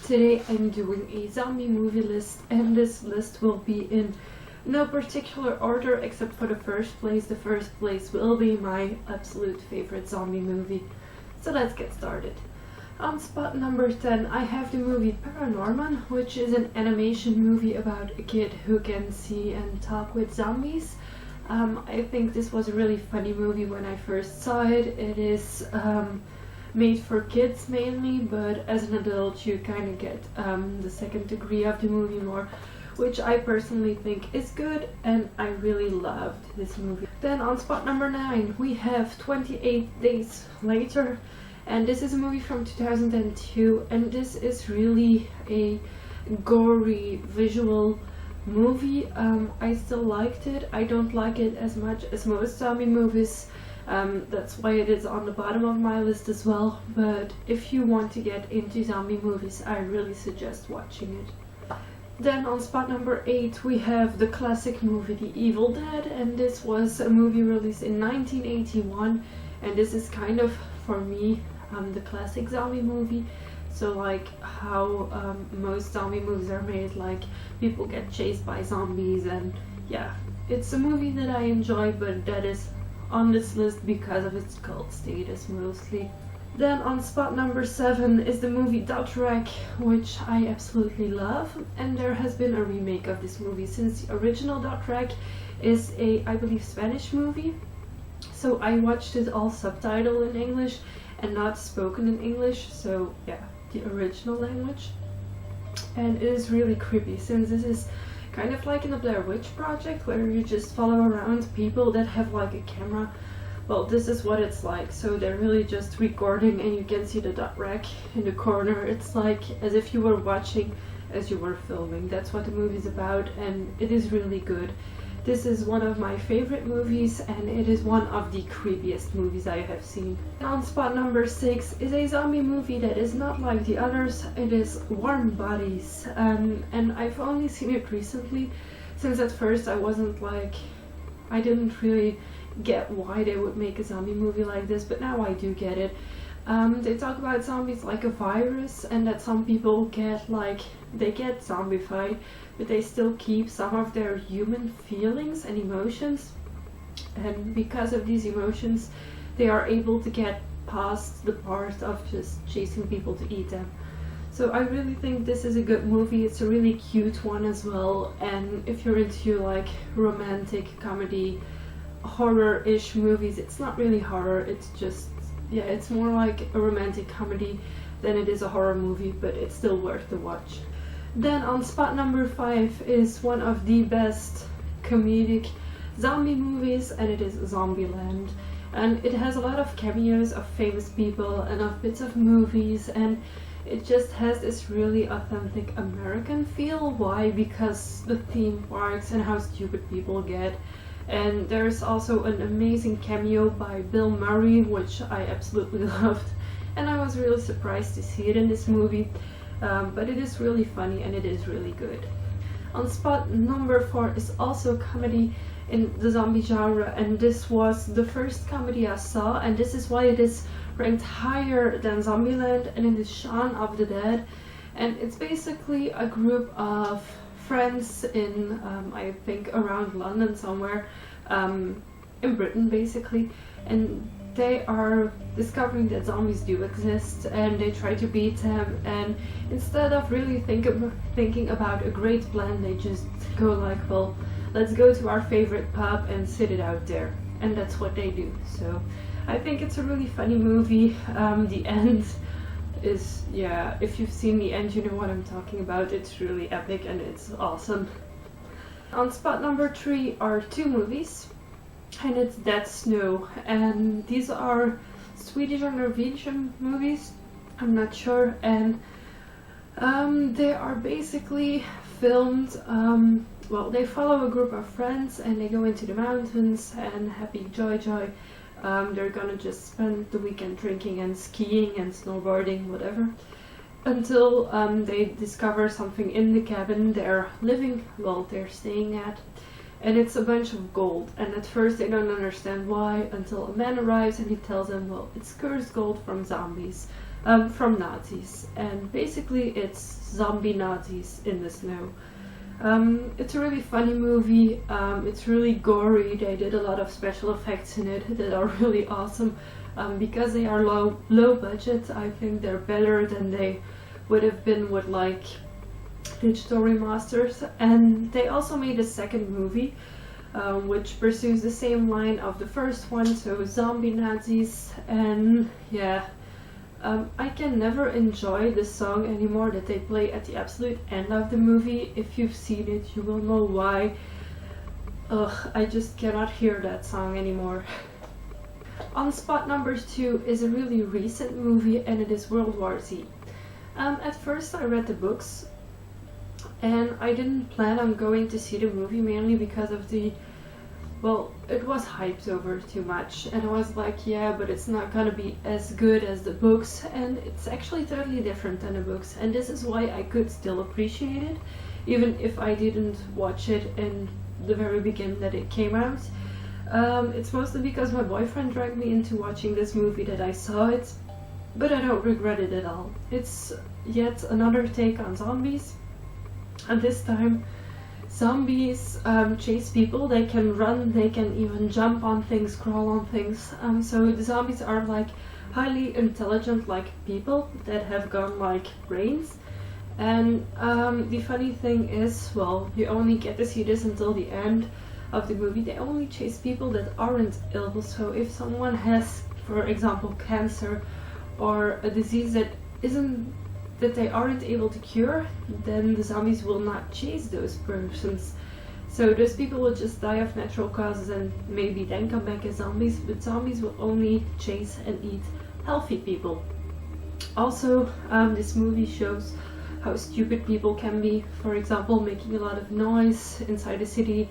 Today I'm doing a zombie movie list, and this list will be in no particular order except for the first place. The first place will be my absolute favorite zombie movie. So let's get started. On spot number 10 I have the movie ParaNorman, which is an animation movie about a kid who can see and talk with zombies. I think this was a really funny movie when I first saw it. It is made for kids mainly, but as an adult you kind of get the second degree of the movie more, which I personally think is good, and I really loved this movie. Then on spot number 9 we have 28 Days Later, and this is a movie from 2002, and this is really a gory visual movie. I still liked it. I don't like it as much as most zombie movies. That's why it is on the bottom of my list as well, but if you want to get into zombie movies I really suggest watching it. Then on spot number 8 we have the classic movie The Evil Dead, and this was a movie released in 1981, and this is kind of, for me, the classic zombie movie. So like how most zombie movies are made, like people get chased by zombies, and yeah, it's a movie that I enjoy, but that is on this list because of its cult status mostly. Then on spot number 7 is the movie Wreck, which I absolutely love, and there has been a remake of this movie since the original Wreck is a, I believe, Spanish movie. So I watched it all subtitled in English and not spoken in English, so yeah, the original language. And it is really creepy since this is kind of like in the Blair Witch Project, where you just follow around people that have like a camera. Well, this is what it's like. So they're really just recording, and you can see the wreck in the corner. It's like as if you were watching as you were filming. That's what the movie is about, and it is really good. This is one of my favorite movies, and it is one of the creepiest movies I have seen. On spot number 6 is a zombie movie that is not like the others. It is Warm Bodies, and I've only seen it recently, since at first I didn't really get why they would make a zombie movie like this, but now I do get it. They talk about zombies like a virus, and that some people get zombified, but they still keep some of their human feelings and emotions, and because of these emotions they are able to get past the part of just chasing people to eat them. So I really think this is a good movie. It's a really cute one as well, and if you're into like romantic comedy horror-ish movies, it's not really horror, it's just, yeah, it's more like a romantic comedy than it is a horror movie, but it's still worth the watch. Then on spot number 5 is one of the best comedic zombie movies, and it is Zombieland. And it has a lot of cameos of famous people and of bits of movies, and it just has this really authentic American feel. Why? Because the theme parks and how stupid people get. And there's also an amazing cameo by Bill Murray, which I absolutely loved, and I was really surprised to see it in this movie. But it is really funny, and it is really good. On spot number 4 is also comedy in the zombie genre, and this was the first comedy I saw, and this is why it is ranked higher than Zombieland, and it is Shaun of the Dead. And it's basically a group of friends in, I think around London somewhere, in Britain basically, and they are discovering that zombies do exist, and they try to beat them, and instead of really thinking about a great plan, they just go like, well, let's go to our favorite pub and sit it out there, and that's what they do. So I think it's a really funny movie. The end is, yeah, if you've seen the end you know what I'm talking about. It's really epic and it's awesome. On spot number 3 are 2 movies, and it's Dead Snow, and these are Swedish or Norwegian movies, I'm not sure, and they are basically filmed, well, they follow a group of friends and they go into the mountains, and happy joy, they're gonna just spend the weekend drinking and skiing and snowboarding, whatever, until they discover something in the cabin they're staying at, and it's a bunch of gold. And at first they don't understand why, until a man arrives and he tells them, well, it's cursed gold from zombies. from Nazis, and basically it's zombie Nazis in the snow. It's a really funny movie. It's really gory. They did a lot of special effects in it that are really awesome. Because they are low budget, I think they're better than they would have been with like digital remasters. And they also made a second movie, which pursues the same line of the first one, so zombie Nazis. And yeah, I can never enjoy the song anymore that they play at the absolute end of the movie. If you've seen it, you will know why. Ugh, I just cannot hear that song anymore. On spot number 2 is a really recent movie, and it is World War Z. At first I read the books, and I didn't plan on going to see the movie, mainly because of well, it was hyped over too much, and I was like, yeah, but it's not gonna be as good as the books, and it's actually totally different than the books, and this is why I could still appreciate it, even if I didn't watch it in the very beginning that it came out. It's mostly because my boyfriend dragged me into watching this movie that I saw it, but I don't regret it at all. It's yet another take on zombies, and this time zombies chase people. They can run, they can even jump on things, crawl on things. So the zombies are like highly intelligent, like people that have got like brains. And the funny thing is, well, you only get to see this until the end of the movie. They only chase people that aren't ill. So if someone has, for example, cancer or a disease that they aren't able to cure, then the zombies will not chase those persons. So those people will just die of natural causes and maybe then come back as zombies, but zombies will only chase and eat healthy people. Also, this movie shows how stupid people can be. For example, making a lot of noise inside a city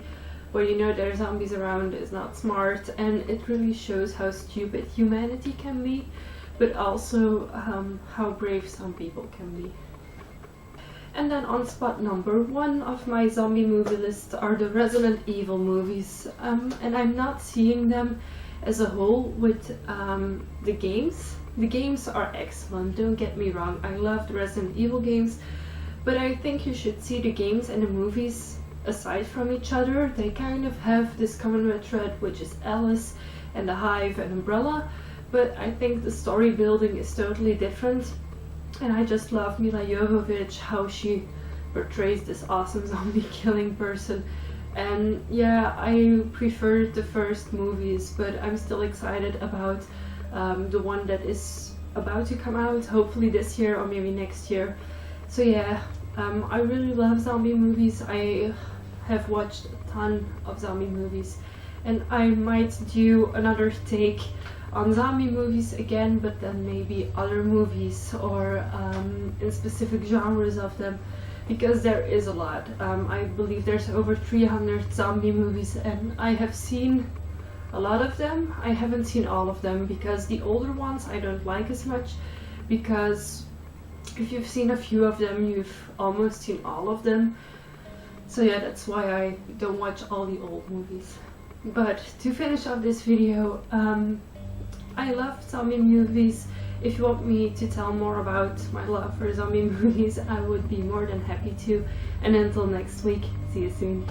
where you know there are zombies around is not smart, and it really shows how stupid humanity can be, but also how brave some people can be. And then on spot number 1 of my zombie movie list are the Resident Evil movies, and I'm not seeing them as a whole with the games. The games are excellent, don't get me wrong, I love the Resident Evil games, but I think you should see the games and the movies aside from each other. They kind of have this common thread, which is Alice and the Hive and Umbrella, but I think the story building is totally different, and I just love Mila Jovovich, how she portrays this awesome zombie killing person. And yeah, I prefer the first movies, but I'm still excited about the one that is about to come out, hopefully this year or maybe next year. So yeah, I really love zombie movies. I have watched a ton of zombie movies, and I might do another take on zombie movies again, but then maybe other movies or in specific genres of them, because there is a lot. I believe there's over 300 zombie movies, and I have seen a lot of them. I haven't seen all of them because the older ones I don't like as much, because if you've seen a few of them, you've almost seen all of them. So yeah, that's why I don't watch all the old movies. But to finish off this video, I love zombie movies. If you want me to tell more about my love for zombie movies, I would be more than happy to. And until next week, see you soon.